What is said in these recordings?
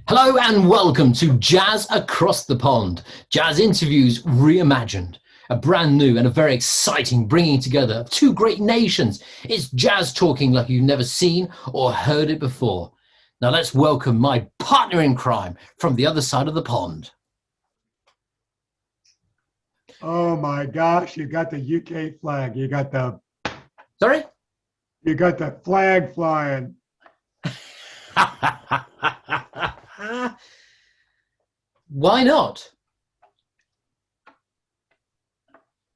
Hello and welcome to Jazz Across the Pond, Jazz Interviews Reimagined, a brand new and a very exciting bringing together of two great nations. It's jazz talking like you've never seen or heard it before. Now let's welcome my partner in crime from the other side of the pond. Oh my gosh, you got the UK flag. Sorry? You got the flag flying. Why not?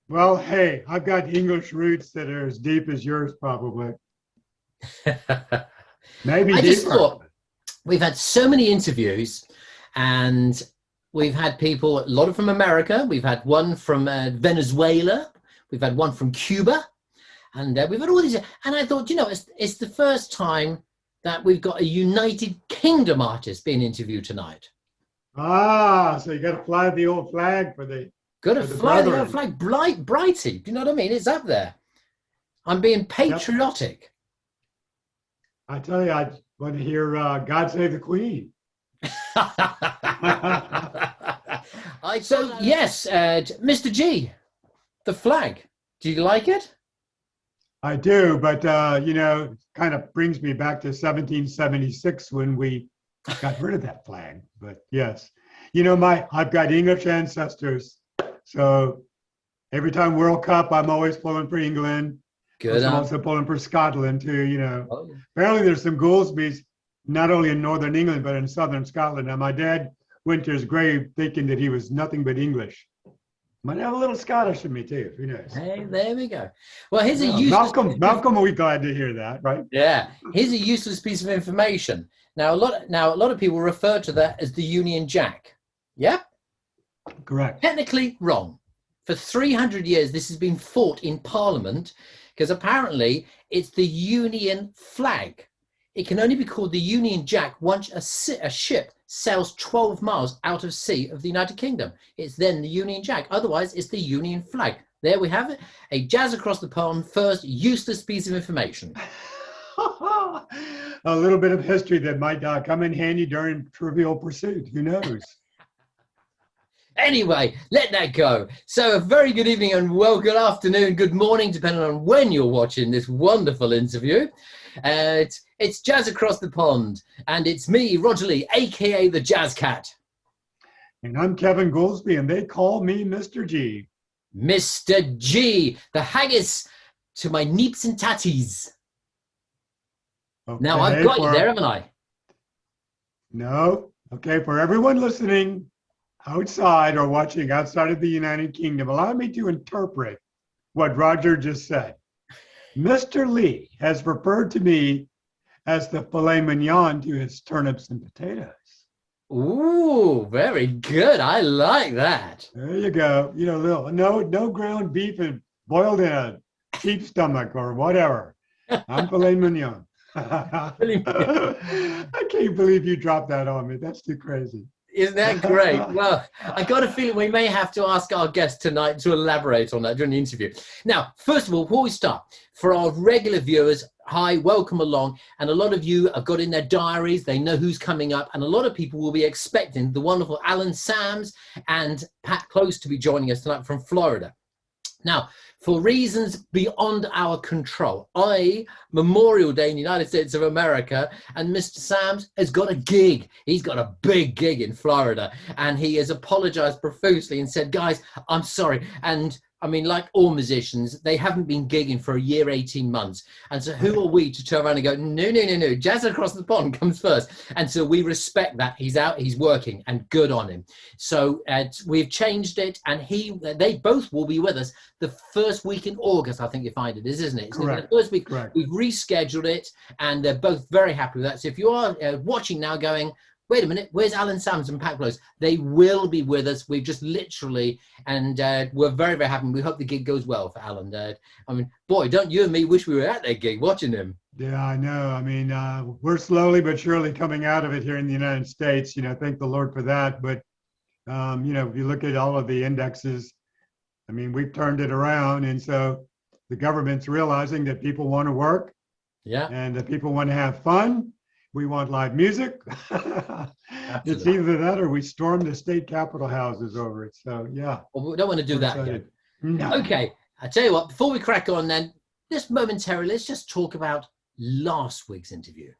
Well, hey, I've got English roots that are as deep as yours, probably. Maybe I just deeper. thought we've had so many interviews and we've had people, a lot from America. We've had one from Venezuela. We've had one from Cuba. And we've had all these. And I thought, it's the first time that we've got a United Kingdom artist being interviewed tonight. Ah, so you got to fly the old flag for the. Got to fly the old flag, Brighty. Do you know what I mean? It's up there. I'm being patriotic. Yep. I tell you, I want to hear God Save the Queen. So, yes, Mr. G, the flag. Do you like it? I do, but, kind of brings me back to 1776 when we got rid of that flag. But yes, I've got English ancestors. So every time World Cup, I'm always pulling for England. Good. I'm also pulling for Scotland too, Oh. Apparently there's some Goolsbys, not only in Northern England, but in Southern Scotland. Now my dad went to his grave thinking that he was nothing but English. Might have a little Scottish in me too, who knows? Hey, there we go. Well, here's a useless... useless... Malcolm will be glad to hear that, right? Yeah, here's a useless piece of information. Now, a lot of people refer to that as the Union Jack. Yeah? Correct. Technically wrong. For 300 years, this has been fought in Parliament because apparently it's the Union flag. It can only be called the Union Jack once a ship sails 12 miles out of sea of the United Kingdom. It's then the Union Jack. Otherwise, it's the Union flag. There we have it. A Jazz Across the Pond first useless piece of information. A little bit of history that might come in handy during Trivial Pursuit. Who knows? Anyway, let that go. So a very good evening and well, good afternoon, good morning, depending on when you're watching this wonderful interview. It's Jazz Across the Pond, and it's me, Roger Lee, aka the Jazz Cat. And I'm Kevin Goolsby, and they call me Mr. G. Mr. G, the haggis to my neeps and tatties. Okay, now I've got you there, haven't I? No. Okay, for everyone listening outside or watching outside of the United Kingdom, allow me to interpret what Roger just said. Mr. Lee has referred to me as the filet mignon to his turnips and potatoes. Ooh, very good. I like that. There you go. No ground beef and boiled in a sheep stomach or whatever. I'm filet mignon. I can't believe you dropped that on me. That's too crazy. Isn't that great? Well, I got a feeling we may have to ask our guest tonight to elaborate on that during the interview. Now, first of all, before we start, for our regular viewers, hi, welcome along. And a lot of you have got in their diaries, they know who's coming up, and a lot of people will be expecting the wonderful Alan Sams and Pat Close to be joining us tonight from Florida. Now, for reasons beyond our control, Memorial Day in the United States of America, and Mr. Sams has got a gig. He's got a big gig in Florida, and he has apologized profusely and said, guys, I'm sorry. And I mean, like all musicians, they haven't been gigging for a year, 18 months. And so who are we to turn around and go, no, Jazz Across the Pond comes first. And so we respect that. He's out, he's working, and good on him. So we've changed it, and they both will be with us the first week in August, I think you find it is, isn't it? It's correct. The first week. Correct. We've rescheduled it, and they're both very happy with that. So if you are watching now going, wait a minute, where's Alan Sams and Pat Close? They will be with us. We've just literally, and we're very, very happy. We hope the gig goes well for Alan. I mean, boy, don't you and me wish we were at that gig watching him. Yeah, I know. I mean, we're slowly but surely coming out of it here in the United States. Thank the Lord for that. But, if you look at all of the indexes, I mean, we've turned it around. And so the government's realizing that people want to work. Yeah. And that people want to have fun. We want live music. It's either that or we storm the state capitol houses over it. So yeah. Well, we don't want to do that excited. again. No. Okay, I tell you what, before we crack on then, just momentarily, let's just talk about last week's interview.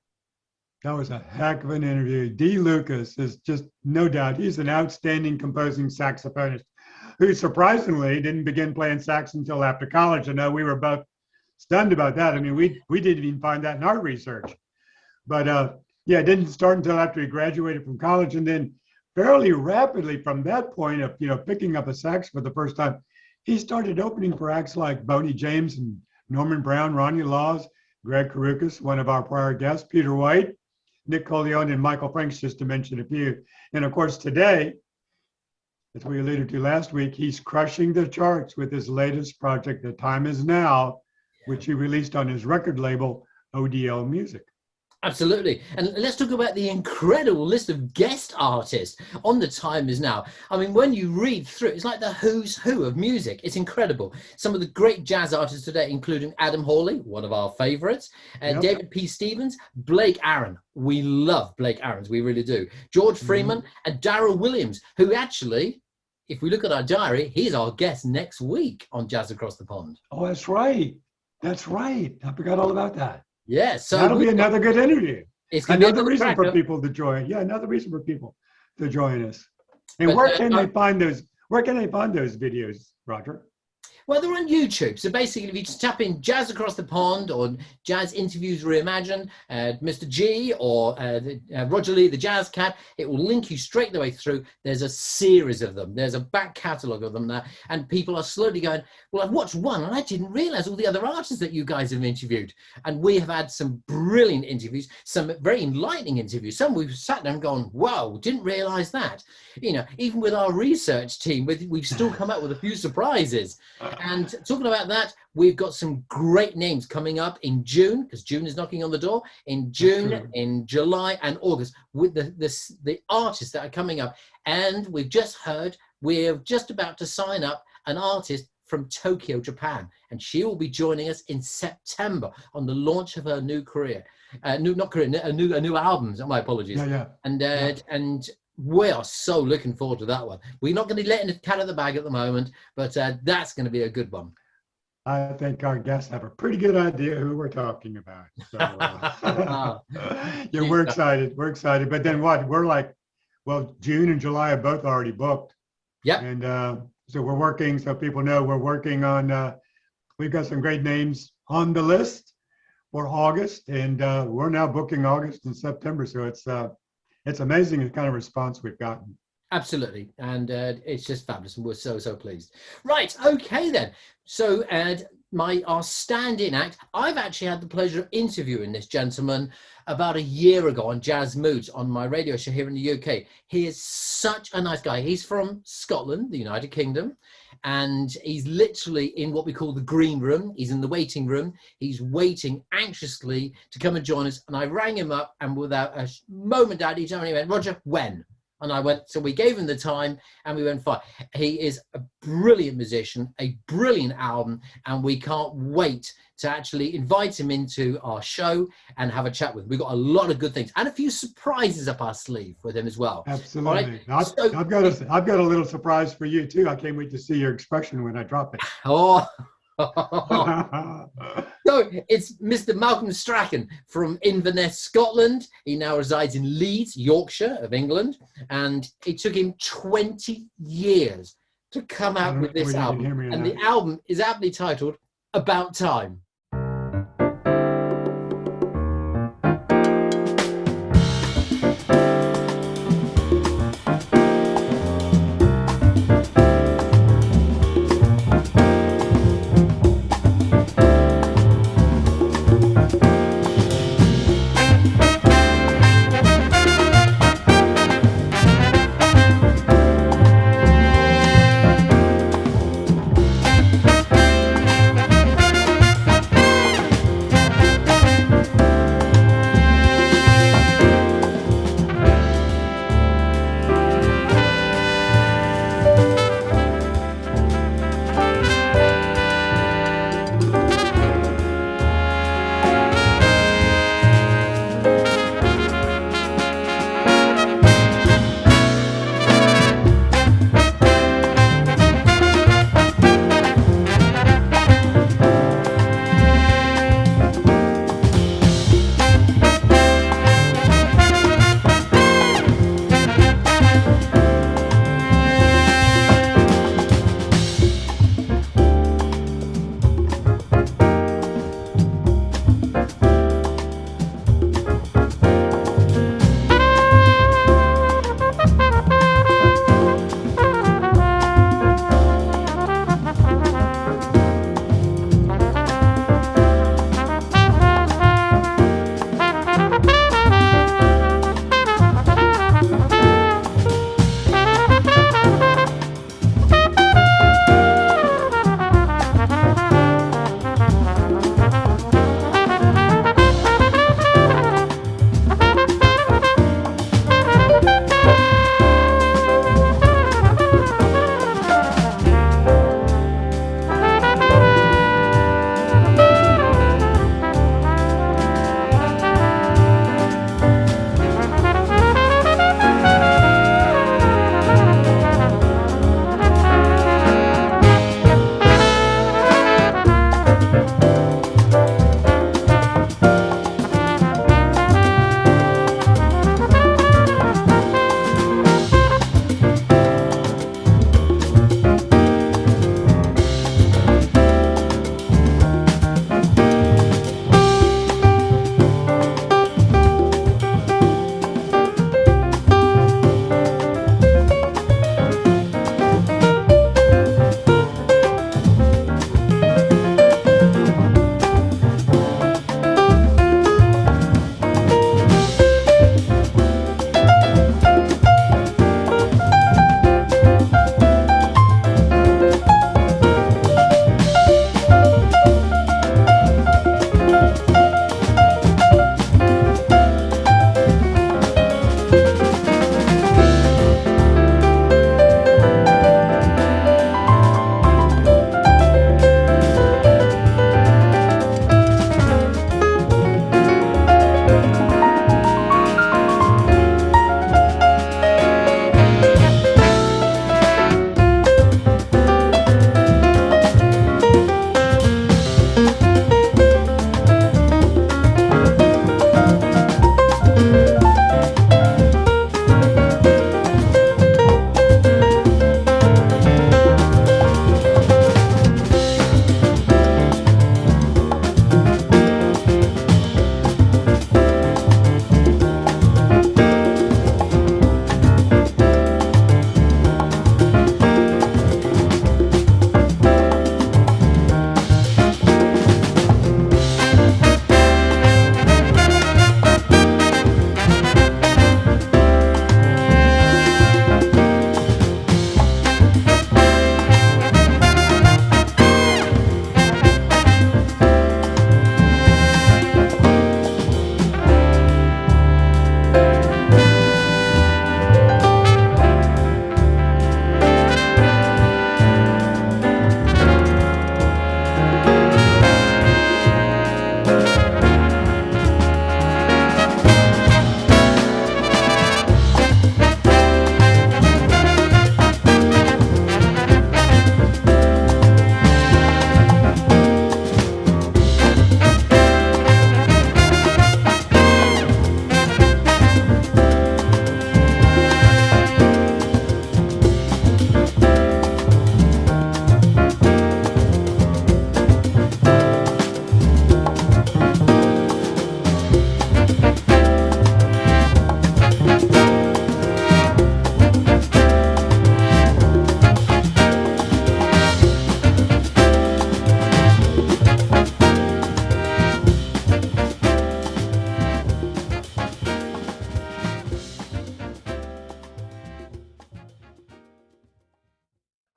That was a heck of an interview. D. Lucas is just, no doubt, he's an outstanding composing saxophonist who surprisingly didn't begin playing sax until after college. I know we were both stunned about that. I mean, we didn't even find that in our research. But yeah, it didn't start until after he graduated from college. And then fairly rapidly from that point of, picking up a sax for the first time, he started opening for acts like Boney James and Norman Brown, Ronnie Laws, Greg Karukas, one of our prior guests, Peter White, Nick Coleone, and Michael Franks, just to mention a few. And of course, today, as we alluded to last week, he's crushing the charts with his latest project, The Time Is Now, which he released on his record label, ODL Music. Absolutely. And let's talk about the incredible list of guest artists on The Time Is Now. I mean, when you read through, it's like the who's who of music. It's incredible. Some of the great jazz artists today, including Adam Hawley, one of our favorites, David P. Stevens, Blake Aaron. We love Blake Aaron. We really do. George Freeman and Darryl Williams, who actually, if we look at our diary, he's our guest next week on Jazz Across the Pond. Oh, that's right. That's right. I forgot all about that. Yeah, so that'll be another good interview. It's another reason for people to join. Yeah, another reason for people to join us. And where can they find those? Where can they find those videos, Roger? Well, they're on YouTube. So basically, if you just tap in Jazz Across the Pond or Jazz Interviews Reimagined, Mr. G or Roger Lee, the Jazz Cat, it will link you straight the way through. There's a series of them. There's a back catalogue of them there. And people are slowly going, well, I've watched one and I didn't realize all the other artists that you guys have interviewed. And we have had some brilliant interviews, some very enlightening interviews. Some we've sat there and gone, wow, didn't realize that. Even with our research team, we've still come up with a few surprises. And talking about that, we've got some great names coming up in June, because June is knocking on the door, in June, in July and August, with the artists that are coming up. And we've just heard, we're just about to sign up an artist from Tokyo, Japan. And she will be joining us in September on the launch of her new career. A new album, my apologies. And we are so looking forward to that one. We're not going to be letting the cat out of the bag at the moment, but that's going to be a good one. I think our guests have a pretty good idea who we're talking about. So, we're excited. We're excited. But then what? We're like, well, June and July are both already booked. Yeah. And so we're working, so people know we're working on, we've got some great names on the list for August. And we're now booking August and September. So it's amazing the kind of response we've gotten. Absolutely. And it's just fabulous. And we're so pleased. Right. Okay, then. So our stand-in act, I've actually had the pleasure of interviewing this gentleman about a year ago on Jazz Moods on my radio show here in the UK. He is such a nice guy. He's from Scotland, the United Kingdom, and he's literally in what we call the green room. He's in the waiting room. He's waiting anxiously to come and join us. And I rang him up, and without a moment doubt, he told me, he went, Roger, when? And I went, so we gave him the time and we went fine. He is a brilliant musician, a brilliant album, and we can't wait to actually invite him into our show and have a chat with him. We've got a lot of good things and a few surprises up our sleeve with him as well. Absolutely. Right? I've got a little surprise for you too. I can't wait to see your expression when I drop it. Oh. So it's Mr. Malcolm Strachan from Inverness, Scotland. He now resides in Leeds, Yorkshire of England, and it took him 20 years to come out with this album. And the album is aptly titled About Time.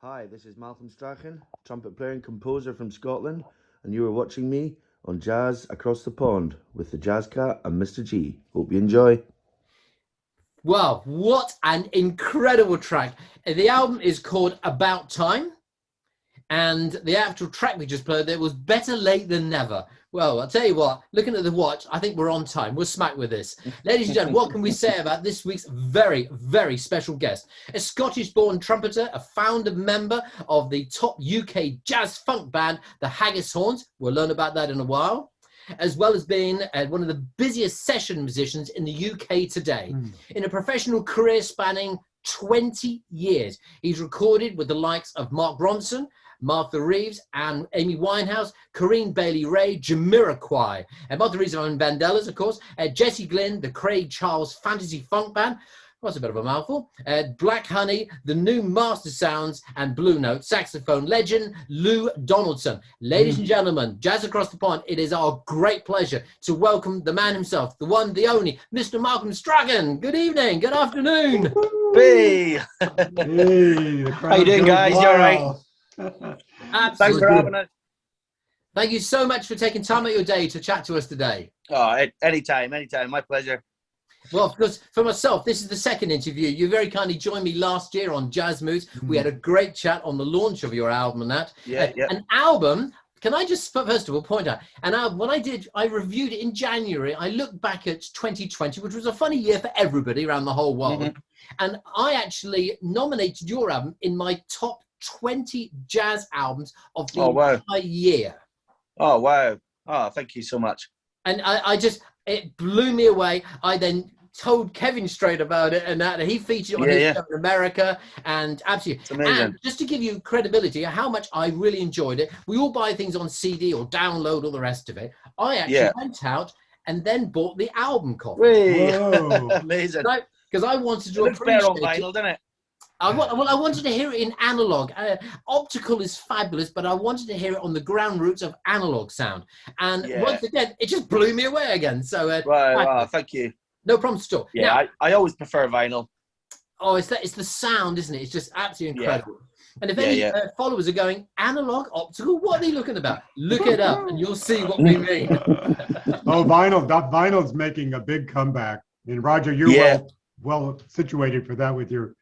Hi, this is Malcolm Strachan, trumpet player and composer from Scotland, and you are watching me on Jazz Across the Pond with the Jazz Cat and Mr. G. Hope you enjoy. Wow, what an incredible track. The album is called About Time, and the actual track we just played there was Better Late Than Never. Well, I'll tell you what, looking at the watch, I think we're on time. We're smack with this. Ladies and gentlemen, what can we say about this week's very, very special guest? A Scottish-born trumpeter, a founder member of the top UK jazz funk band, the Haggis Horns. We'll learn about that in a while. As well as being one of the busiest session musicians in the UK today. In a professional career spanning 20 years, he's recorded with the likes of Mark Ronson, Martha Reeves and Amy Winehouse, Corinne Bailey-Rae, Jamiroquai, and Martha Reeves and Vandellas, of course, Jesse Glynn, the Craig Charles Fantasy Funk Band, that's a bit of a mouthful, Black Honey, the new Master Sounds, and Blue Note, saxophone legend, Lou Donaldson. Ladies and gentlemen, Jazz Across the Pond, it is our great pleasure to welcome the man himself, the one, the only, Mr. Malcolm Strachan. Good evening, good afternoon. Hey! Hey, How you doing, guys? You all right? Absolutely. Thanks for having us. Thank you so much for taking time out of your day to chat to us today. Oh, anytime. My pleasure. Well, because for myself, this is the second interview. You very kindly joined me last year on Jazz Moods. We had a great chat on the launch of your album and that. Yeah. An album, can I just first of all point out, an album, when I reviewed it in January, I looked back at 2020, which was a funny year for everybody around the whole world. And I actually nominated your album in my top 20 jazz albums of the entire year. Oh, wow. Oh, thank you so much. And it blew me away. I then told Kevin straight about it and that he featured on his show in America, and absolutely. It's amazing. And just to give you credibility, how much I really enjoyed it. We all buy things on CD or download all the rest of it. I actually went out and then bought the album copy. Amazing. Because I wanted to appreciate it. On vinyl, doesn't it? I wanted to hear it in analog. Optical is fabulous, but I wanted to hear it on the ground roots of analog sound. And once again, it just blew me away again. So, thank you. No problem at all. Yeah, now, I always prefer vinyl. Oh, it's the sound, isn't it? It's just absolutely incredible. And if any followers are going, analog, optical, what are they looking about? Look it up and you'll see what we mean. Vinyl's making a big comeback. And Roger, you're well situated for that with your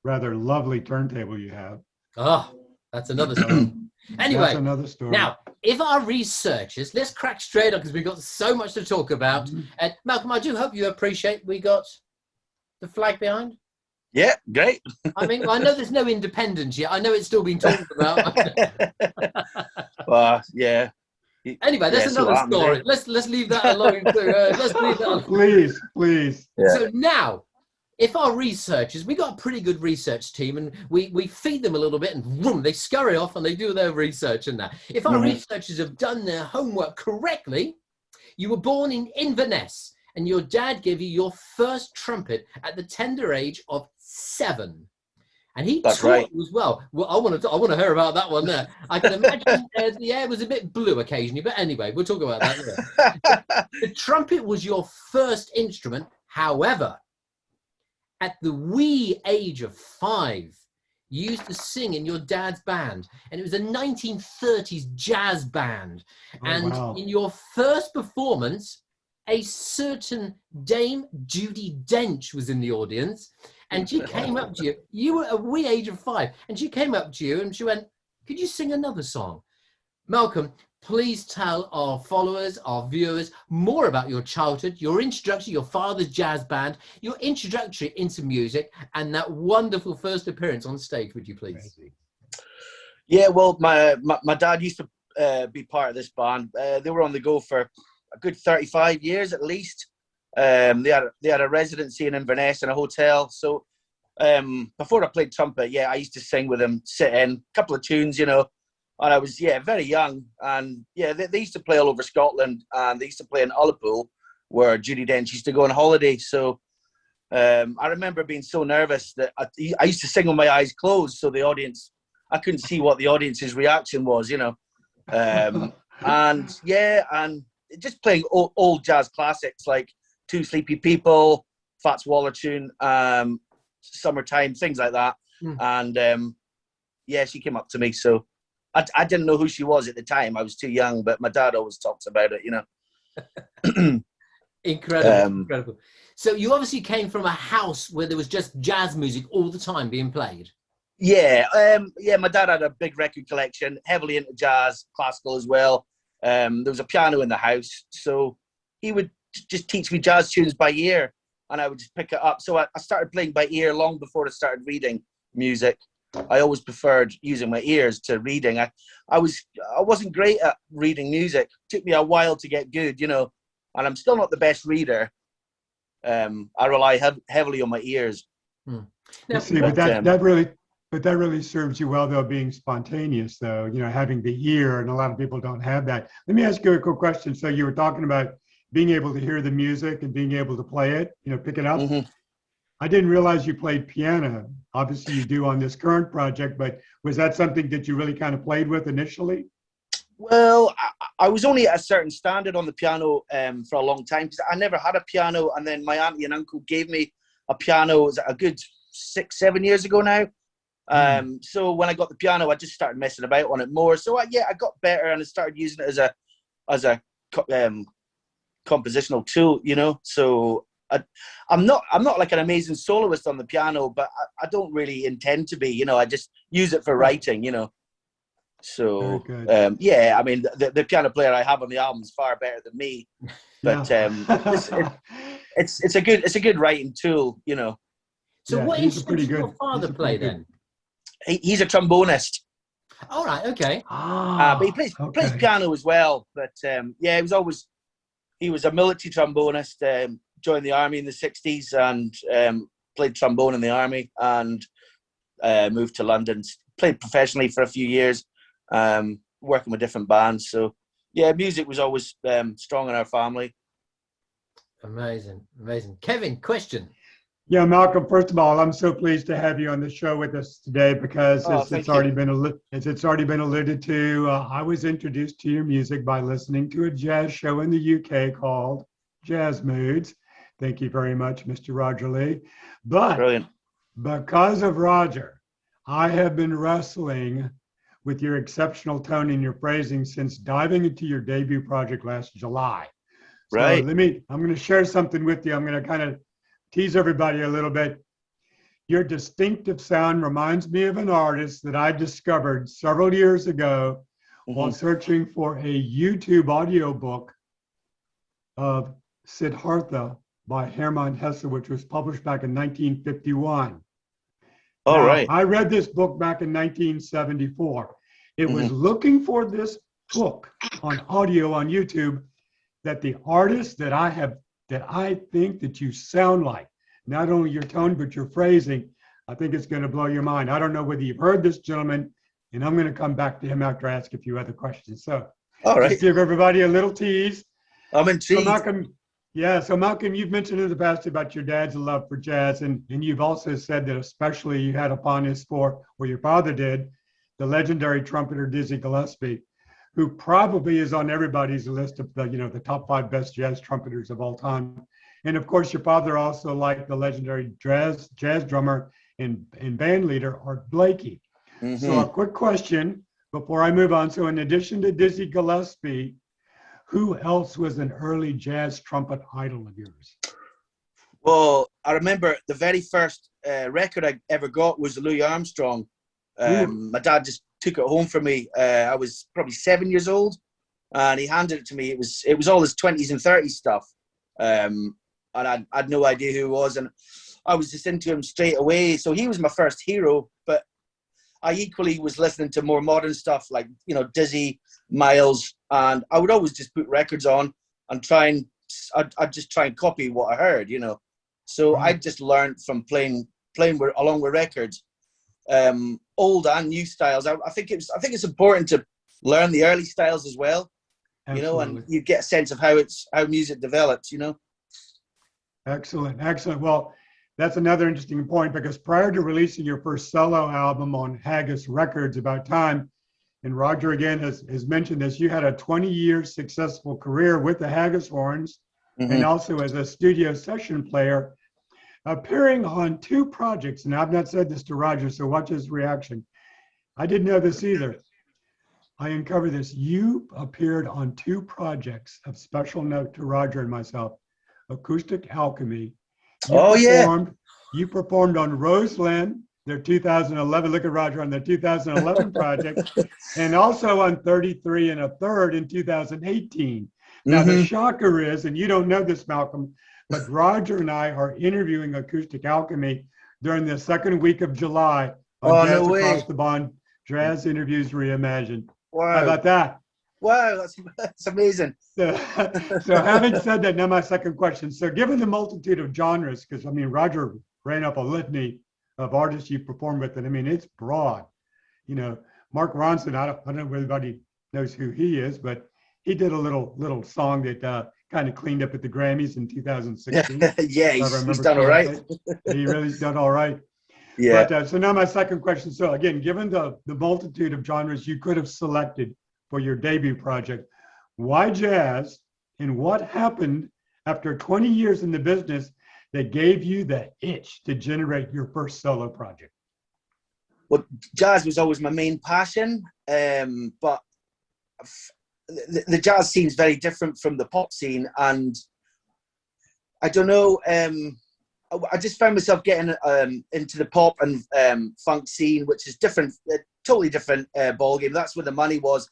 rather lovely turntable you have. Oh, that's another story. Anyway, that's another story. Now, if our researchers, let's crack straight up because we've got so much to talk about. Malcolm, I do hope you appreciate we got the flag behind. Yeah, great. I mean, I know there's no independence yet. I know it's still being talked about. Yeah. Anyway, that's another story. Let's leave that alone. Let's leave that alone. Please. Yeah. So now, if our researchers, we got a pretty good research team, and we feed them a little bit, and vroom, they scurry off and they do their research and that. If our researchers have done their homework correctly, you were born in Inverness, and your dad gave you your first trumpet at the tender age of 7. And he taught you as well. Well, I want to hear about that one there. I can imagine the air was a bit blue occasionally, but anyway, we'll talk about that later. The trumpet was your first instrument. However, at the wee age of 5, you used to sing in your dad's band, and it was a 1930s jazz band. In your first performance, a certain Dame Judi Dench was in the audience, and she came up to you. You were a wee age of 5, and she came up to you and she went, "Could you sing another song?" Malcolm, please tell our followers, our viewers, more about your childhood, your introduction, your father's jazz band, your introductory into music, and that wonderful first appearance on stage, would you please? Yeah, well, my dad used to be part of this band. They were on the go for a good 35 years at least. They had a residency in Inverness in a hotel. So before I played trumpet, I used to sing with them, sit in, a couple of tunes, you know. And I was, very young. And, they used to play all over Scotland. And they used to play in Ullapool, where Judi Dench used to go on holiday. So I remember being so nervous that I used to sing with my eyes closed. So the audience, I couldn't see what the audience's reaction was, you know. And just playing old jazz classics like Two Sleepy People, Fats Waller tune, Summertime, things like that. And yeah, she came up to me. So I didn't know who she was at the time. I was too young, but my dad always talks about it, you know. Incredible, incredible. So you obviously came from a house where there was just jazz music all the time being played. Yeah, yeah. My dad had a big record collection, heavily into jazz, classical as well. There was a piano in the house, so he would just teach me jazz tunes by ear, and I would just pick it up. So I started playing by ear long before I started reading music. I always preferred using my ears to reading. I wasn't great at reading music. It took me a while to get good, you know, and I'm still not the best reader. I rely heavily on my ears. Now, see, but that really serves you well, though, being spontaneous, though, you know, having the ear, and a lot of people don't have that. Let me ask you a quick question. So you were talking about being able to hear the music and being able to play it, you know, pick it up. Mm-hmm. I didn't realize you played piano. Obviously, you do on this current project, but was that something that you really kind of played with initially? Well, I was only at a certain standard on the piano for a long time because I never had a piano. And then my auntie and uncle gave me a piano. It was a good 6-7 years ago now. So when I got the piano, I just started messing about on it more. So I got better and I started using it as a compositional tool, you know. So I'm not like an amazing soloist on the piano, but I don't really intend to be, you know. I just use it for writing, you know. So yeah, I mean the piano player I have on the album is far better than me, but it's a good writing tool, you know. So what instrument did your father play then? He's a trombonist. All right, okay. But he plays piano as well. But yeah, he was a military trombonist. Joined the army in the 60s and played trombone in the army and moved to London. Played professionally for a few years, working with different bands. So yeah, music was always strong in our family. Amazing, amazing. Kevin, question. Yeah, Malcolm, first of all, I'm so pleased to have you on the show with us today because it's already been alluded to. I was introduced to your music by listening to a jazz show in the UK called Jazz Moods. Thank you very much, Mr. Roger Lee. But brilliant. Because of Roger, I have been wrestling with your exceptional tone and your phrasing since diving into your debut project last July. Right. So I'm going to share something with you. I'm going to kind of tease everybody a little bit. Your distinctive sound reminds me of an artist that I discovered several years ago while searching for a YouTube audiobook of Siddhartha by Hermann Hesse, which was published back in 1951. All right. I read this book back in 1974. It was looking for this book on audio on YouTube that the artist that I think that you sound like, not only your tone, but your phrasing, I think it's going to blow your mind. I don't know whether you've heard this gentleman, and I'm going to come back to him after I ask a few other questions. So all right. Just give everybody a little tease. I'm intrigued. So Malcolm, you've mentioned in the past about your dad's love for jazz, and you've also said that especially you had upon his or your father did, the legendary trumpeter Dizzy Gillespie, who probably is on everybody's list of the top 5 best jazz trumpeters of all time. And of course, your father also liked the legendary jazz drummer and band leader Art Blakey. So a quick question before I move on. So in addition to Dizzy Gillespie, who else was an early jazz trumpet idol of yours? Well, I remember the very first record I ever got was Louis Armstrong. My dad just took it home for me. I was probably 7 years old, and he handed it to me. It was all his 20s and 30s stuff, and I had no idea who he was, and I was just into him straight away. So he was my first hero, but I equally was listening to more modern stuff like Dizzy, Miles, and I would always just put records on and I'd just try and copy what I heard, So I just learned from playing along with records. Old and new styles. I think it's important to learn the early styles as well, Absolutely. And you get a sense of how music develops, Excellent. Well, that's another interesting point because prior to releasing your first solo album on Haggis Records about time, and Roger again has mentioned this, you had a 20-year successful career with the Haggis Horns and also as a studio session player, appearing on 2 projects. And I've not said this to Roger, so watch his reaction. I didn't know this either. I uncovered this. You appeared on 2 projects of special note to Roger and myself, Acoustic Alchemy. Oh, yeah. You performed on Roseland, their 2011, look at Roger, on their 2011 project, and also on 33 and a Third in 2018. Now, the shocker is, and you don't know this, Malcolm, but Roger and I are interviewing Acoustic Alchemy during the second week of July on Jazz Across the Bond, Jazz Interviews Reimagined. Wow. How about that? Wow, that's amazing. So having said that, now my second question. So given the multitude of genres, because I mean, Roger ran up a litany of artists you performed with, and I mean, it's broad. You know, Mark Ronson, I don't know if everybody knows who he is, but he did a little song that kind of cleaned up at the Grammys in 2016. Yeah, he's done all right. He really's done all right. Yeah. But so now my second question. So again, given the multitude of genres you could have selected for your debut project, why jazz, and what happened after 20 years in the business that gave you the itch to generate your first solo project? Well, jazz was always my main passion, but the jazz scene is very different from the pop scene, and I don't know. I just found myself getting into the pop and funk scene, which is different, totally different ballgame. That's where the money was.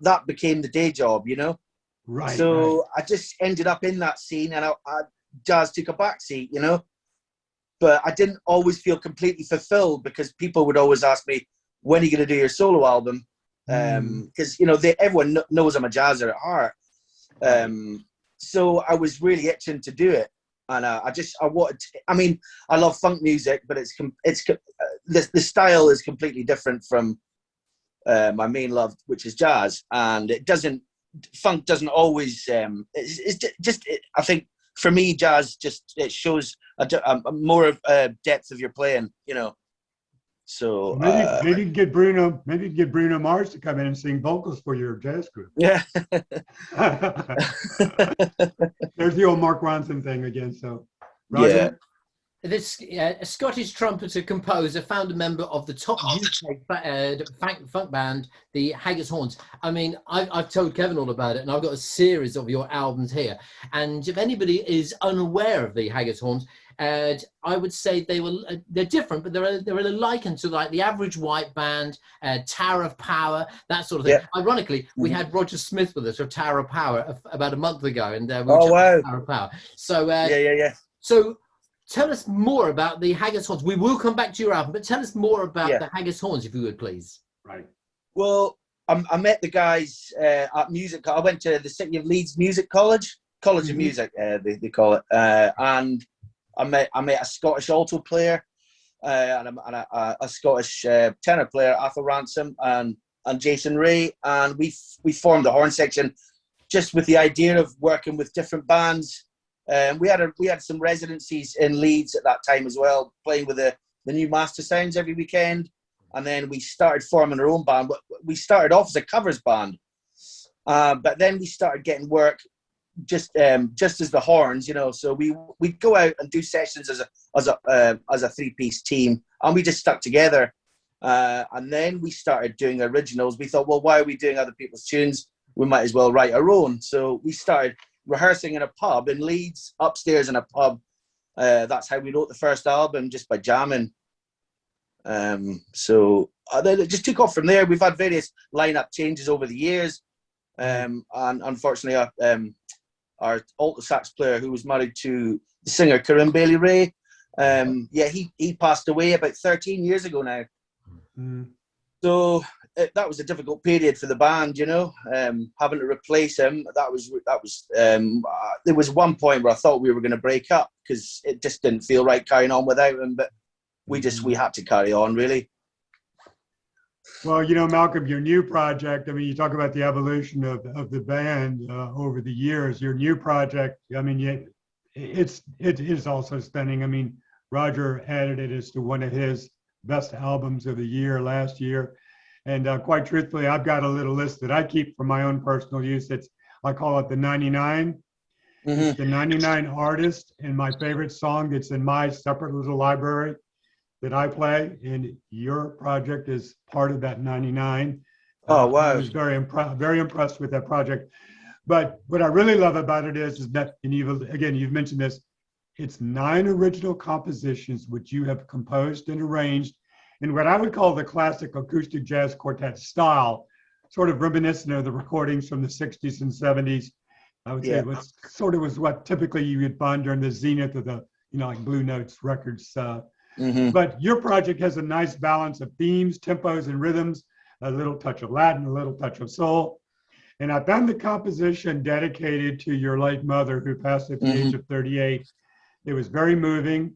That became the day job, you know. Right. So right. I just ended up in that scene, and jazz took a back seat, you know. But I didn't always feel completely fulfilled, because people would always ask me, when are you going to do your solo album? Because, you know, everyone knows I'm a jazzer at heart. So I was really itching to do it. And I wanted to, I mean, I love funk music, but the style is completely different from my main love, which is jazz. And funk doesn't always, I think for me, jazz it shows a more depth of your playing, you know. So maybe get Bruno Mars to come in and sing vocals for your jazz group. Yeah. There's the old Mark Ronson thing again. So, Roger? Yeah. This a Scottish trumpeter composer, founder member of the top UK funk band, the Haggett's Horns. I mean, I've told Kevin all about it, and I've got a series of your albums here. And if anybody is unaware of the Haggett's Horns, I would say they're different, but they're likened to like the average white band, Tower of Power, that sort of thing. Yeah. Ironically, we had Roger Smith with us of Tower of Power about a month ago, and we were wow. Tower of Power. So yeah. So tell us more about the Haggett's Horns. We will come back to your album, but tell us more about the Haggett's Horns, if you would, please. Right. Well, I met the guys at music. I went to the City of Leeds Music College of Music, they call it, and I met a Scottish alto player and a Scottish tenor player, Athol Ransom, and Jason Ray, and we formed the horn section just with the idea of working with different bands. We had some residencies in Leeds at that time as well, playing with the new Master Sounds every weekend, and then we started forming our own band. We started off as a covers band, but then we started getting work just as the horns, you know. So we'd go out and do sessions as a 3-piece team, and we just stuck together. And then we started doing originals. We thought, well, why are we doing other people's tunes? We might as well write our own. So we started rehearsing in a pub in Leeds, upstairs in a pub. That's how we wrote the first album, just by jamming. So then it just took off from there. We've had various lineup changes over the years, and unfortunately, our alto sax player, who was married to the singer Corinne Bailey Ray, he passed away about 13 years ago now. So that was a difficult period for the band, you know, having to replace him. There was one point where I thought we were going to break up, because it just didn't feel right carrying on without him, but we had to carry on, really. Well, you know, Malcolm, your new project, I mean, you talk about the evolution of the band over the years. Your new project, I mean, it is also stunning. I mean, Roger added it as to one of his best albums of the year last year. And quite truthfully, I've got a little list that I keep for my own personal use. I call it the 99. It's the 99 artists and my favorite song that's in my separate little library. that I play, and your project is part of that 99. Oh, wow. I was very impressed with that project. But what I really love about it is that, and you've mentioned this, it's 9 original compositions which you have composed and arranged in what I would call the classic acoustic jazz quartet style, sort of reminiscent of the recordings from the 60s and 70s. I would say it was sort of what typically you would find during the zenith of the, like Blue Notes records. But your project has a nice balance of themes, tempos, and rhythms, a little touch of Latin, a little touch of soul. And I found the composition dedicated to your late mother, who passed at the age of 38. It was very moving.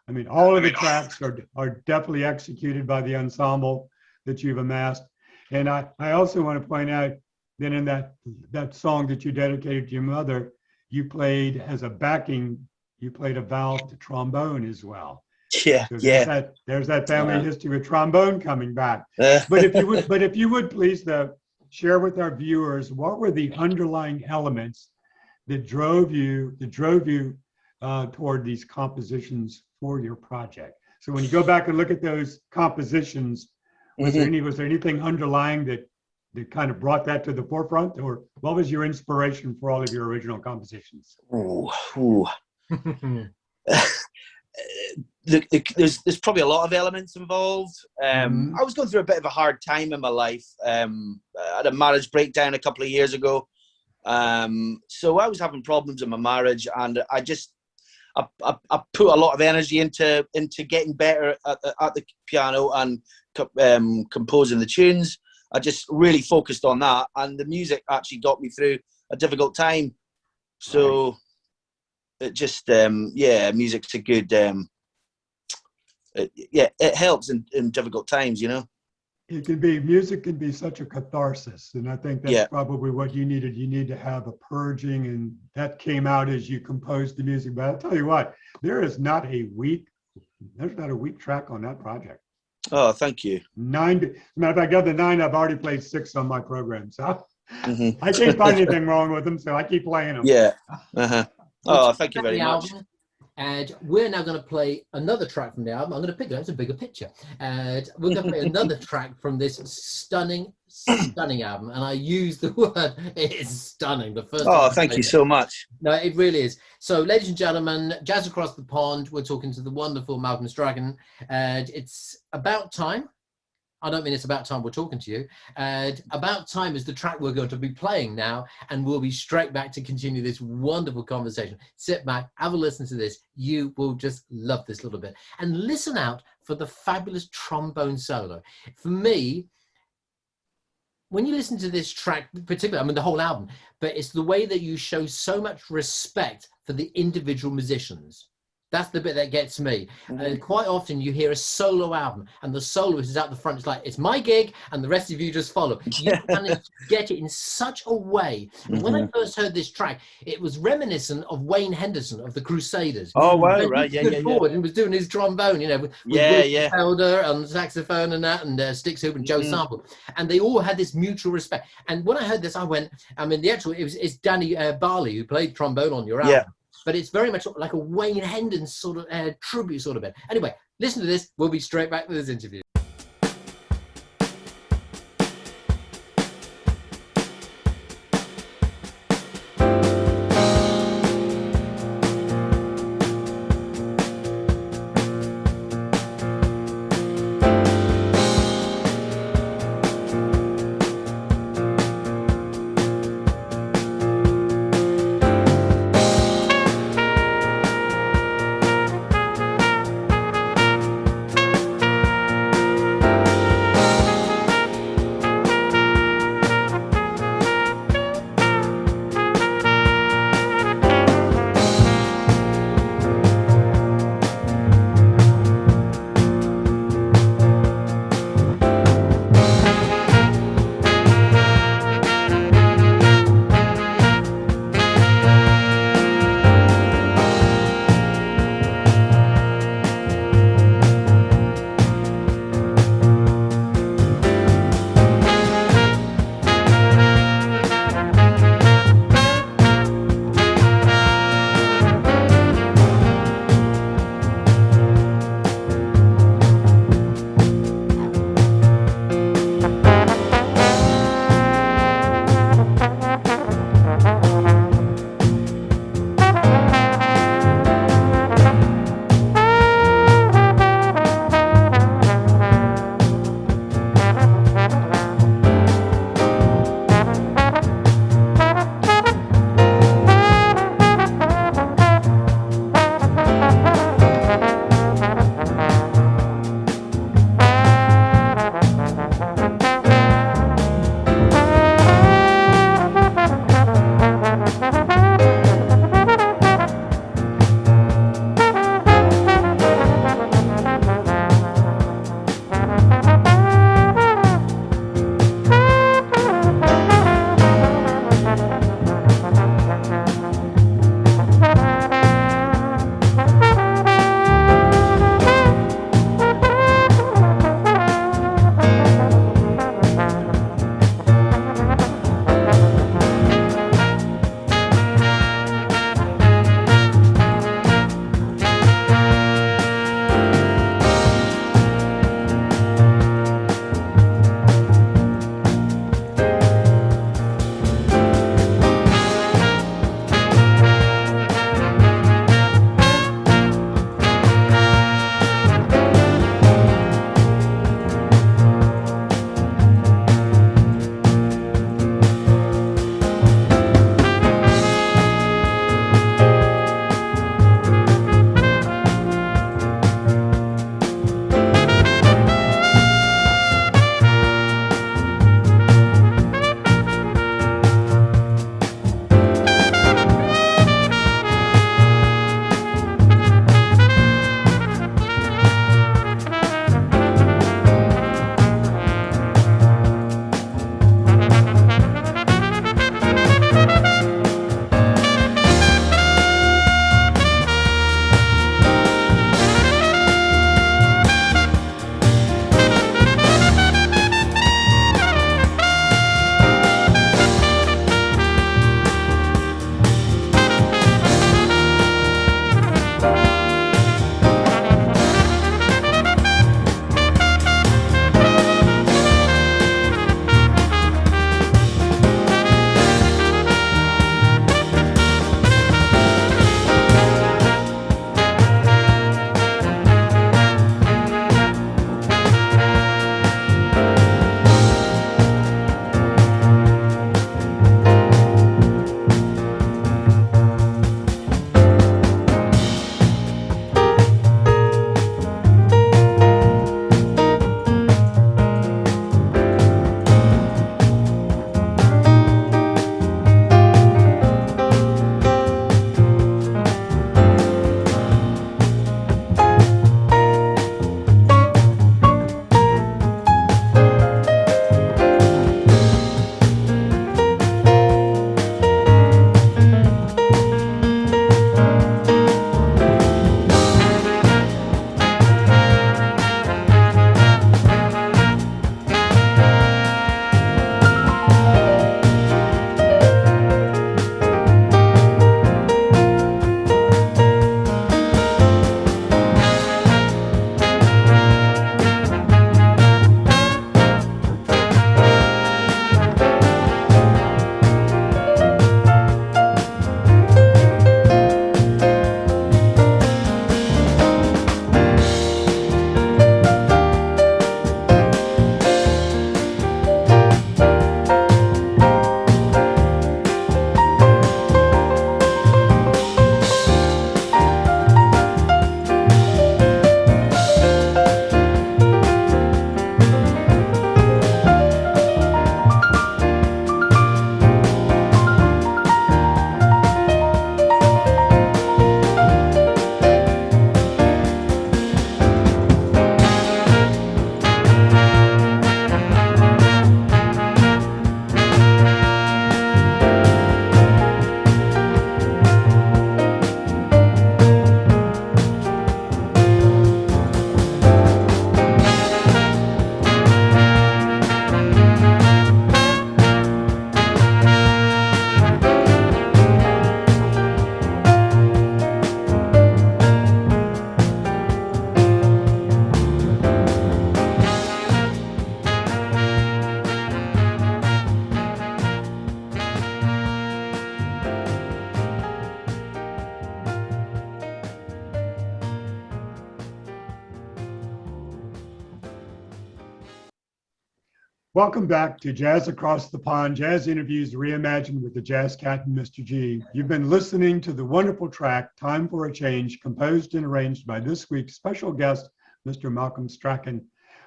I mean, all of the tracks are definitely executed by the ensemble that you've amassed. And I also want to point out that in that song that you dedicated to your mother, you played as a backing, you played a valved trombone as well. Yeah, so there's that family history with trombone coming back. But if you would please share with our viewers, what were the underlying elements that drove you toward these compositions for your project? So when you go back and look at those compositions, was there anything underlying that kind of brought that to the forefront, or what was your inspiration for all of your original compositions? There's probably a lot of elements involved. I was going through a bit of a hard time in my life. I had a marriage breakdown a couple of years ago. So I was having problems in my marriage, and I put a lot of energy into getting better at the piano and composing the tunes. I just really focused on that, and the music actually got me through a difficult time. So it just, music's a good, it helps in difficult times, Music can be such a catharsis, and I think that's probably what you needed. You need to have a purging, and that came out as you composed the music. But I'll tell you what, there's not a weak track on that project. Oh, thank you. 9. As a matter of fact, of the 9, I've already played 6 on my program, so I can't find anything wrong with them, so I keep playing them. Yeah. Oh, thank you very much. And we're now going to play another track from the album. I'm going to pick it. It's a bigger picture. And we're going to play another track from this stunning album. And I use the word, it is stunning. The first. Oh, thank you so much. No, it really is. So, ladies and gentlemen, Jazz Across the Pond, we're talking to the wonderful Malcolm Strachan. And it's about time. I don't mean it's about time we're talking to you. About Time is the track we're going to be playing now, and we'll be straight back to continue this wonderful conversation. Sit back, have a listen to this. You will just love this little bit. And listen out for the fabulous trombone solo. For me, when you listen to this track, particularly, I mean the whole album, but it's the way that you show so much respect for the individual musicians. That's the bit that gets me. And quite often you hear a solo album and the soloist is out the front. It's like, it's my gig and the rest of you just follow. You manage to get it in such a way. And when I first heard this track, it was reminiscent of Wayne Henderson of the Crusaders. Oh, wow, right. Yeah. Forward and was doing his trombone, with Will Felder and saxophone and that, and Stick Soup and Joe Sample. And they all had this mutual respect. And when I heard this, I went, it's Danny Barley who played trombone on your album. Yeah. But it's very much like a Wayne Hendon sort of tribute sort of bit. Anyway, listen to this. We'll be straight back with this interview. Welcome back to Jazz Across the Pond, Jazz Interviews Reimagined with the Jazz Cat and Mr. G. You've been listening to the wonderful track, Time for a Change, composed and arranged by this week's special guest, Mr. Malcolm Strachan,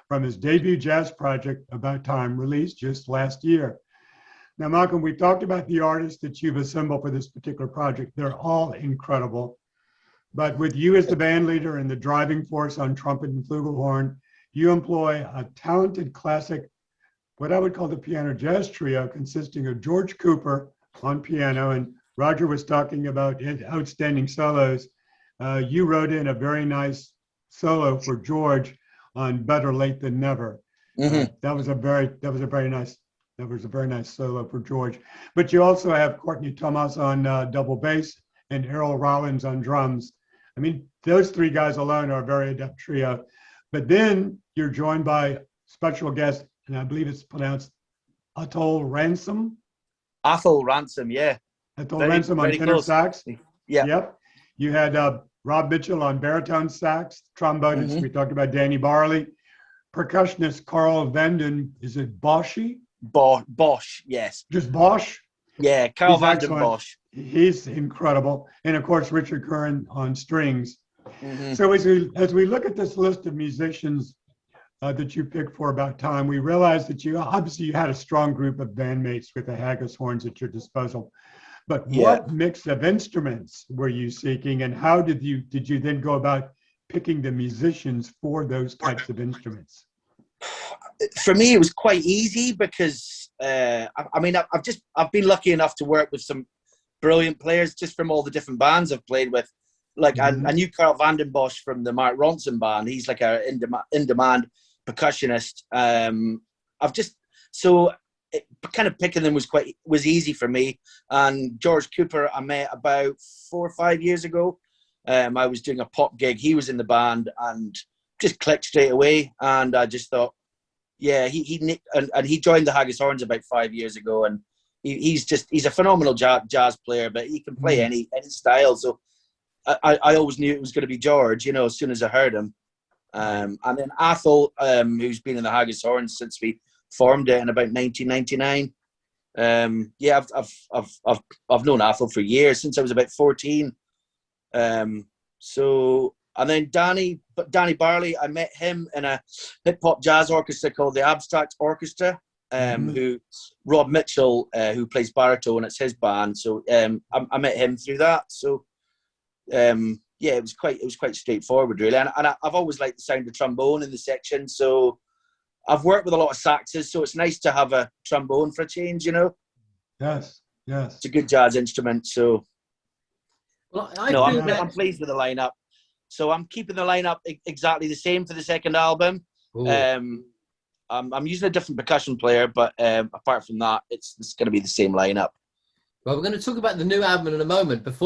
from his debut jazz project, About Time, released just last year. Now, Malcolm, we talked about the artists that you've assembled for this particular project. They're all incredible. But with you as the band leader and the driving force on trumpet and flugelhorn, you employ a talented classic, what I would call the piano jazz trio, consisting of George Cooper on piano, and Roger was talking about outstanding solos. You wrote in a very nice solo for George on Better Late Than Never. Mm-hmm. That was a very nice solo for George. But you also have Courtney Thomas on double bass and Errol Rollins on drums. I mean, those three guys alone are a very adept trio. But then you're joined by special guest, and I believe it's pronounced Athol Ransom. Athol Ransom, yeah. Athol Ransom on tenor sax. Yeah. Yep. You had Rob Mitchell on baritone sax, trombonist. Mm-hmm. We talked about Danny Barley. Percussionist Carl Vanden, is it Boschi? Bosch, yes. Just Bosch? Yeah, Carl Vanden Bosch. He's incredible. And of course, Richard Curran on strings. Mm-hmm. So as we look at this list of musicians that you picked for About Time, we realize that you had a strong group of bandmates with the Haggis horns at your disposal. But what mix of instruments were you seeking, and how did you then go about picking the musicians for those types of instruments? For me, it was quite easy because I've been lucky enough to work with some brilliant players just from all the different bands I've played with. Like I knew Carl Vanden Bosch from the Mark Ronson band. He's like a in-demand percussionist. Kind of picking them was easy for me. And George Cooper, I met about 4 or 5 years ago. I was doing a pop gig. He was in the band and just clicked straight away. And I just thought, yeah, he joined the Haggis Horns about 5 years ago. And he's a phenomenal jazz player, but he can play any style. So I always knew it was going to be George, as soon as I heard him. And then Athol, who's been in the Haggis Horns since we formed it in about 1999. I've known Athol for years, since I was about 14. And then Danny Barley, I met him in a hip hop jazz orchestra called the Abstract Orchestra. Who Rob Mitchell, who plays baritone, it's his band. So I met him through that. So it was quite straightforward, really. And I've always liked the sound of trombone in the section. So I've worked with a lot of saxes, so it's nice to have a trombone for a change, Yes. It's a good jazz instrument. So I'm pleased with the lineup. So I'm keeping the lineup exactly the same for the second album. I'm using a different percussion player, but apart from that, it's going to be the same lineup. Well, we're going to talk about the new album in a moment. But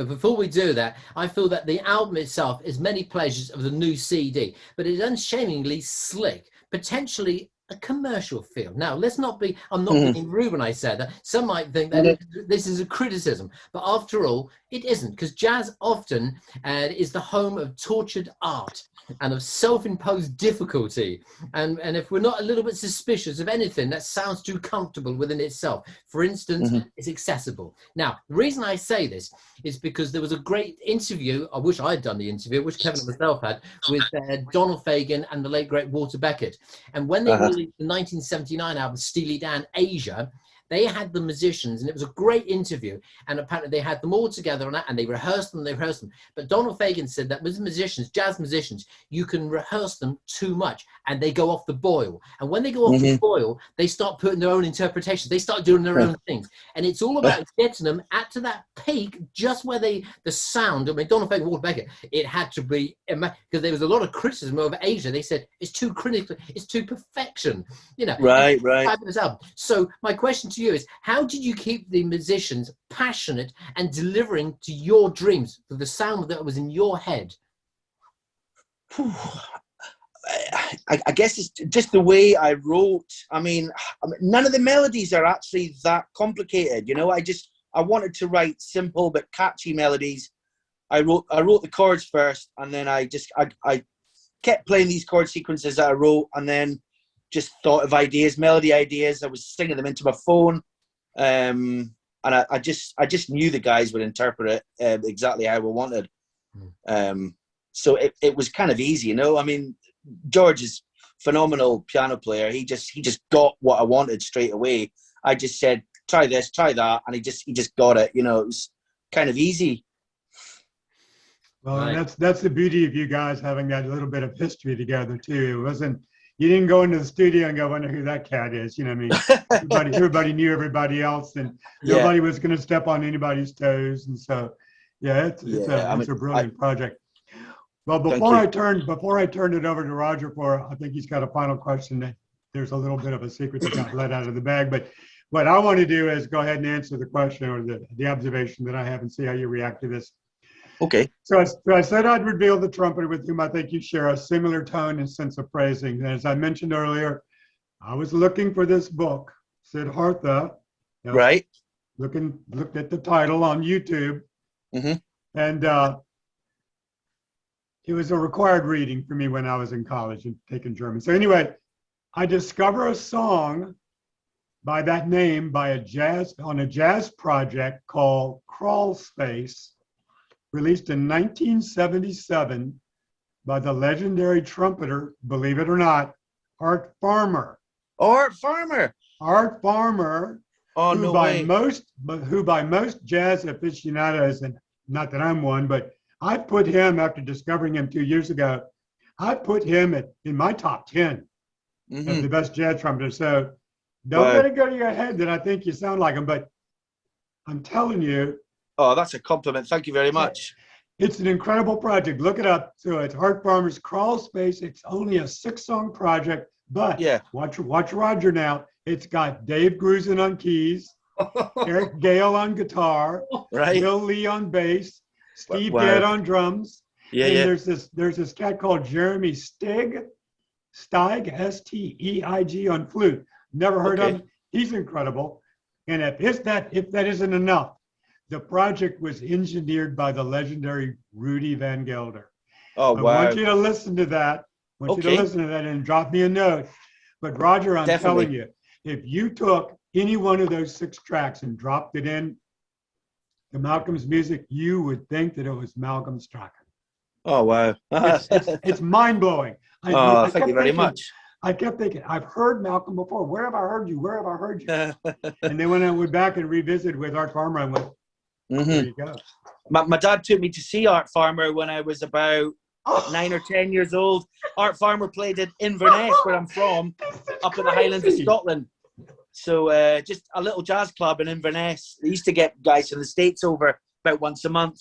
before we do that, I feel that the album itself is many pleasures of the new CD, but it's unshamingly slick, potentially a commercial feel. Now, let's not be, I'm not being rude when I say that. Some might think that this is a criticism, but after all, it isn't, because jazz often is the home of tortured art and of self-imposed difficulty. And if we're not a little bit suspicious of anything that sounds too comfortable within itself, for instance, it's accessible. Now, the reason I say this is because there was a great interview, I wish I had done the interview, which Kevin and myself had, with Donald Fagen and the late, great Walter Beckett. And when they released the 1979 album, Steely Dan Asia, they had the musicians, and it was a great interview. And apparently they had them all together on that, and they rehearsed them. But Donald Fagen said that with musicians, jazz musicians, you can rehearse them too much, and they go off the boil. And when they go off the boil, they start putting their own interpretations. They start doing their own things. And it's all about getting them to that peak, just where the sound. I mean, Donald Fagen, Walter Beckett, it had to be, because there was a lot of criticism over Asia. They said it's too critical, it's too perfection. Right. Fabulous album. So my question to you is, how did you keep the musicians passionate and delivering to your dreams for the sound that was in your head? I guess it's just the way I wrote. I mean, none of the melodies are actually that complicated. I wanted to write simple but catchy melodies. I wrote the chords first, and then I kept playing these chord sequences that I wrote, and then just thought of ideas, melody ideas. I was singing them into my phone. And I just knew the guys would interpret it exactly how I wanted. So it was kind of easy, you know. I mean, George is phenomenal piano player. He just got what I wanted straight away. I just said, try this, try that, and he just got it. You know, it was kind of easy. Well, Right. that's the beauty of you guys having that little bit of history together too. It wasn't, you didn't go into the studio and go, wonder who that cat is. You know what I mean? Everybody knew everybody else, and nobody was going to step on anybody's toes. And so, yeah, it's a brilliant project. Well, before I turn it over to Roger I think he's got a final question. There's a little bit of a secret that got let out of the bag, but what I want to do is go ahead and answer the question or the observation that I have and see how you react to this. Okay. So I said I'd reveal the trumpeter with whom I think you share a similar tone and sense of praising. And as I mentioned earlier, I was looking for this book, Siddhartha. Right. Looked at the title on YouTube, and it was a required reading for me when I was in college and taking German. So anyway, I discover a song by that name on a jazz project called Crawl Space, released in 1977 by the legendary trumpeter, believe it or not, Art Farmer. Art Farmer. Art Farmer, Oh, who no by way. most jazz aficionados, and not that I'm one, but I put him, after discovering him 2 years ago, I put him in my top 10 of the best jazz trumpeters. So don't let it go to your head that I think you sound like him, but I'm telling you. Oh, that's a compliment. Thank you very much. It's an incredible project. Look it up. So it's Art Farmer's Crawl Space. It's only a 6-song project, but watch Roger now. It's got Dave Grusin on keys, Eric Gale on guitar, Right. Bill Lee on bass, Steve Gadd on drums. Yeah, and there's this cat called Jeremy Steig, Steig on flute. Never heard of him. He's incredible. And if that isn't enough, the project was engineered by the legendary Rudy Van Gelder. Oh, wow. I want you to listen to that. I want you to listen to that and drop me a note. But Roger, I'm telling you, if you took any one of those 6 tracks and dropped it in to Malcolm's music, you would think that it was Malcolm Strachan. Oh, wow. It's mind-blowing. Thank you very much. I kept thinking, I've heard Malcolm before. Where have I heard you? Where have I heard you? And then when I went back and revisited with Art Farmer, I went, there you go. My dad took me to see Art Farmer when I was about 9 or 10 years old. Art Farmer played in Inverness, where I'm from, up in the Highlands of Scotland. So just a little jazz club in Inverness. They used to get guys from the States over about once a month.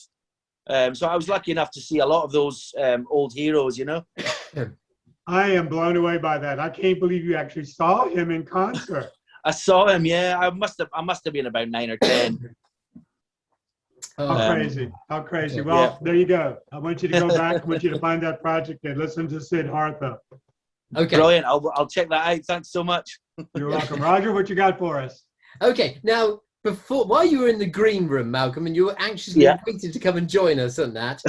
So I was lucky enough to see a lot of those old heroes, you know. I am blown away by that. I can't believe you actually saw him in concert. I saw him, yeah. I must have been about 9 or 10. How crazy. How crazy. Well, there you go. I want you to go back. I want you to find that project and listen to Siddhartha. Okay. Brilliant. I'll check that out. Thanks so much. You're welcome. Roger, what you got for us? Okay. Now, while you were in the green room, Malcolm, and you were anxiously waiting to come and join us and that,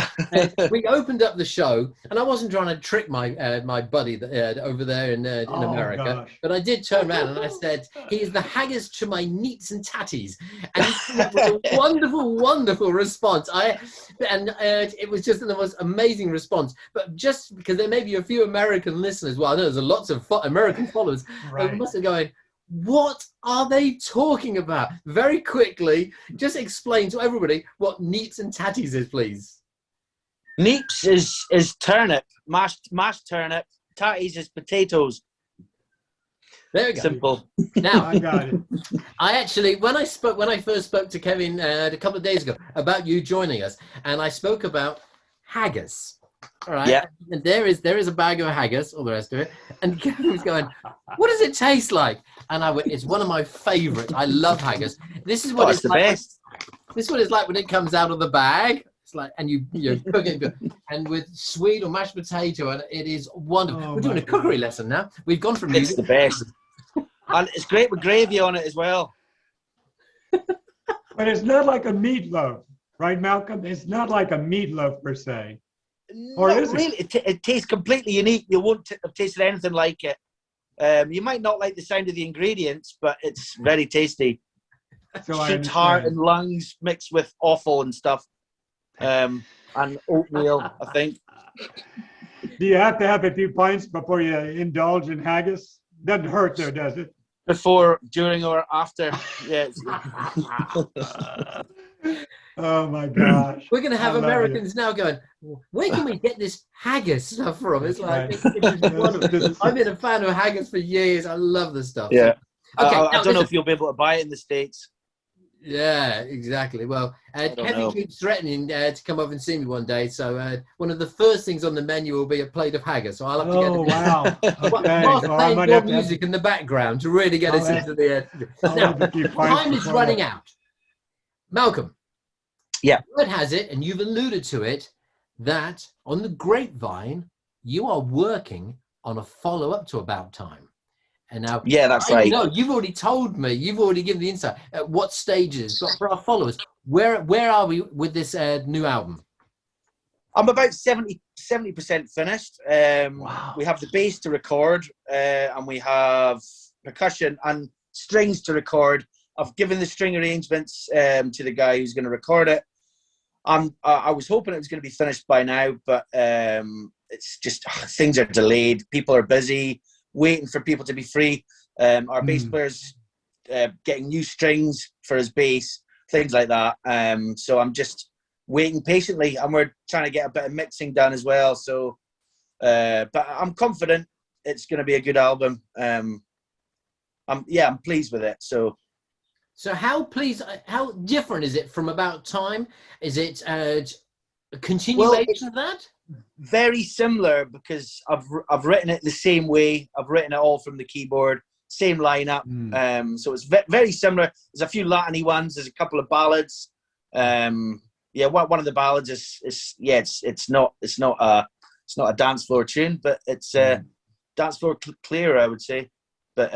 we opened up the show, and I wasn't trying to trick my my buddy over there in America, gosh. but I did turn around and I said, he is the haggis to my neats and tatties, and it was a wonderful, wonderful response. It was just the most amazing response. But just because there may be a few American listeners, well, I know there's lots of American followers, Right. they must have going, what are they talking about? Very quickly, just explain to everybody what neats and tatties is, please. Neeps is turnip, mashed turnip. Tatties is potatoes. There we go. Simple. Now, I got it. I actually, when I first spoke to Kevin a couple of days ago about you joining us, and I spoke about haggis. All right. Yeah. And there is a bag of haggis, all the rest of it. And Kevin was going, what does it taste like? And I went, it's one of my favorites. I love haggis. This is what It's the like. best. This is what it's like when it comes out of the bag. It's like, and you cook it, and with sweet or mashed potato, and it is wonderful. Oh, We're doing a cookery lesson now. We've gone from It's the best. And it's great with gravy on it as well. But it's not like a meatloaf, right, Malcolm? It's not like a meatloaf per se. Or Not is it? really. It tastes completely unique. You won't have tasted anything like it. You might not like the sound of the ingredients, but it's very tasty. So I Sheep's heart understand. and lungs mixed with offal and stuff, and oatmeal, I think. Do you have to have a few pints before you indulge in haggis? Doesn't hurt though, does it? Before, during, or after. Yeah. Oh my gosh. We're going to have I love you. Americans now going, where can we get this haggis stuff from? It's That's like, right. it's just wonderful. This is- I've been a fan of haggis for years. I love this stuff. Yeah. So, okay. I now don't know listen. if you'll be able to buy it in the States. Yeah, exactly. Well, don't Kevin know. keeps threatening to come over and see me one day. So one of the first things on the menu will be a plate of haggis. So I'll have to get Oh it. wow. Okay. Whilst Well, I playing might your have to have, music in the background to really get I'll us have- into the I'll now, have a few pints time is before running that. out. Malcolm. Yeah. Word has it, and you've alluded to it, that on the grapevine, you are working on a follow-up to About Time. And now, Yeah, that's I right. know you've already told me, you've already given the insight at what stages, but for our followers, where are we with this new album? I'm about 70% finished. Wow. We have the bass to record, and we have percussion and strings to record. I've given the string arrangements to the guy who's going to record it. I was hoping it was going to be finished by now, but it's just things are delayed. People are busy, waiting for people to be free. Our bass player's getting new strings for his bass, things like that. So I'm just waiting patiently, and we're trying to get a bit of mixing done as well. So, but I'm confident it's going to be a good album. I'm pleased with it. So how different is it from About Time? Is it a continuation of that? Very similar, because I've written it the same way. I've written it all from the keyboard, same lineup. So it's very similar. There's a few Latin-y ones. There's a couple of ballads. One of the ballads it's not a dance floor tune, but it's dance floor clear, I would say. But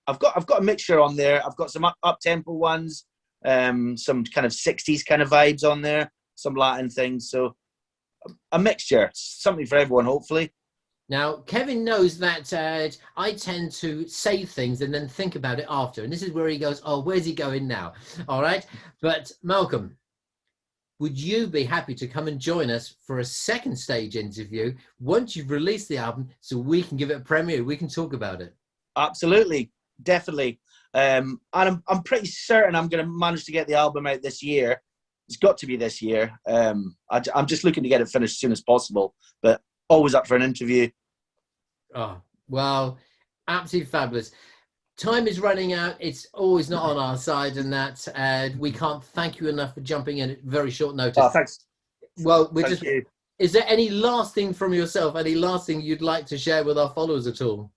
I've got a mixture on there. I've got some up tempo ones, some kind of 60s kind of vibes on there, some Latin things. So a mixture, something for everyone, hopefully. Now, Kevin knows that I tend to say things and then think about it after. And this is where he goes, oh, where's he going now? All right. But Malcolm, would you be happy to come and join us for a second stage interview once you've released the album so we can give it a premiere? We can talk about it. Absolutely. Definitely. And I'm pretty certain I'm going to manage to get the album out this year. It's got to be this year. I'm just looking to get it finished as soon as possible, but always up for an interview. Oh, well, absolutely fabulous. Time is running out. It's always not on our side, and that we can't thank you enough for jumping in at very short notice. Oh, thanks. Well, Thank you. is there any last thing from yourself, any last thing you'd like to share with our followers at all?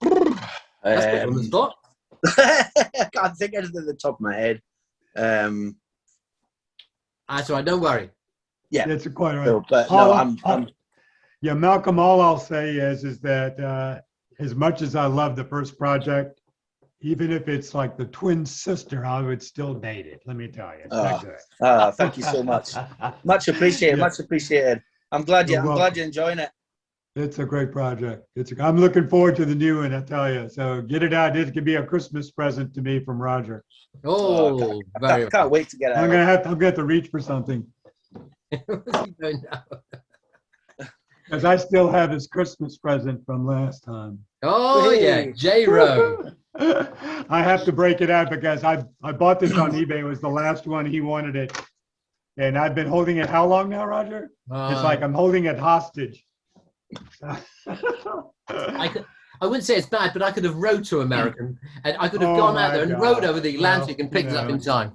That's put you on the spot. I can't think of anything at the top of my head. That's all right. Don't worry. Yeah, it's quite right. So, but no, Yeah, Malcolm, all I'll say is that as much as I love the first project, even if it's like the twin sister, I would still date it. Let me tell you. It's that good. Thank you so much. Much appreciated. Yeah. Much appreciated. I'm glad You're you're enjoying it. It's a great project. I'm looking forward to the new one, I tell you. So get it out. It could be a Christmas present to me from Roger. Oh, very. Can't wait to get it out. I'm gonna have to reach for something What's he doing now? because I still have his Christmas present from last time. Oh yeah, J-Ro. I have to break it out because I bought this on eBay. It was the last one. He wanted it. And I've been holding it how long now, Roger? It's like I'm holding it hostage. I wouldn't say it's bad, but I could have rowed to American and I could have Oh gone out my there and God. rowed over the Atlantic and picked it up in time.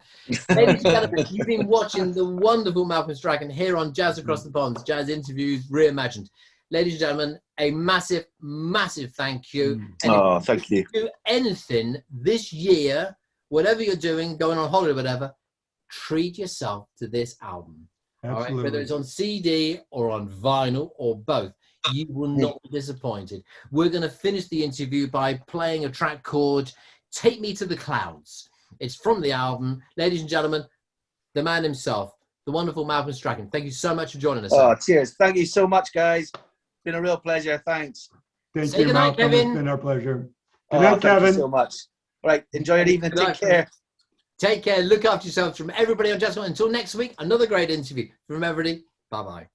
Ladies and gentlemen, you've been watching the wonderful Malcolm Strachan here on Jazz Across the Ponds, Jazz Interviews Reimagined. Ladies and gentlemen, a massive, massive thank you. And thank you. if you do anything this year, whatever you're doing, going on holiday, whatever, treat yourself to this album. All right? Whether it's on CD or on vinyl or both, you will not be disappointed. We're going to finish the interview by playing a track called Take Me to the Clouds. It's from the album. Ladies and gentlemen, the man himself, the wonderful Malcolm Strachan. Thank you so much for joining us. Oh, cheers. Thank you so much, guys. Been a real pleasure. Thanks. Thank Say you, good night, Malcolm. Kevin. It's been our pleasure. Good Oh, night, thank you Kevin. so much. Right, enjoy your evening. Good Take night. care. Take care. Look after yourselves. From everybody on Just One. Until next week, another great interview from everybody. Bye-bye.